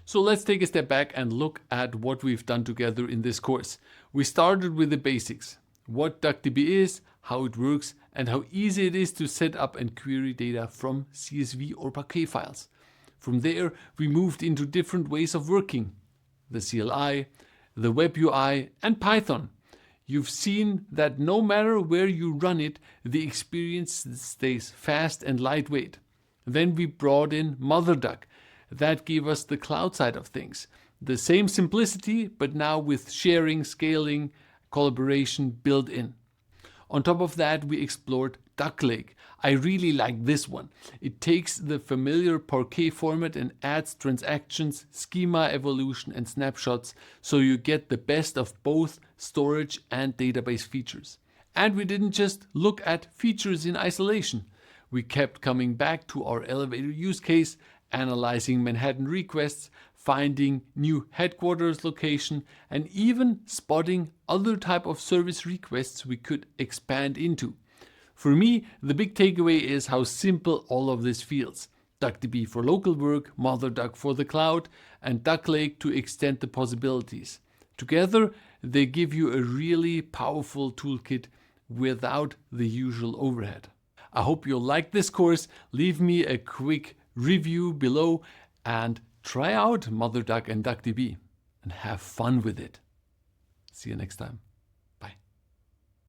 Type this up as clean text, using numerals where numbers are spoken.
So let's take a step back and look at what we've done together in this course. We started with the basics, what DuckDB is, how it works, and how easy it is to set up and query data from CSV or Parquet files. From there, we moved into different ways of working, the CLI, the Web UI, and Python. You've seen that no matter where you run it, the experience stays fast and lightweight. Then we brought in MotherDuck. That gave us the cloud side of things. The same simplicity, but now with sharing, scaling, collaboration built in. On top of that, we explored Duck Lake. I really like this one. It takes the familiar Parquet format and adds transactions, schema evolution, and snapshots, so you get the best of both storage and database features. And we didn't just look at features in isolation. We kept coming back to our elevator use case, analyzing Manhattan requests, finding new headquarters location, and even spotting other type of service requests we could expand into. For me, the big takeaway is how simple all of this feels. DuckDB for local work, MotherDuck for the cloud, and Duck Lake to extend the possibilities. Together, they give you a really powerful toolkit without the usual overhead. I hope you'll like this course. Leave me a quick review below and try out MotherDuck and DuckDB and have fun with it. See you next time.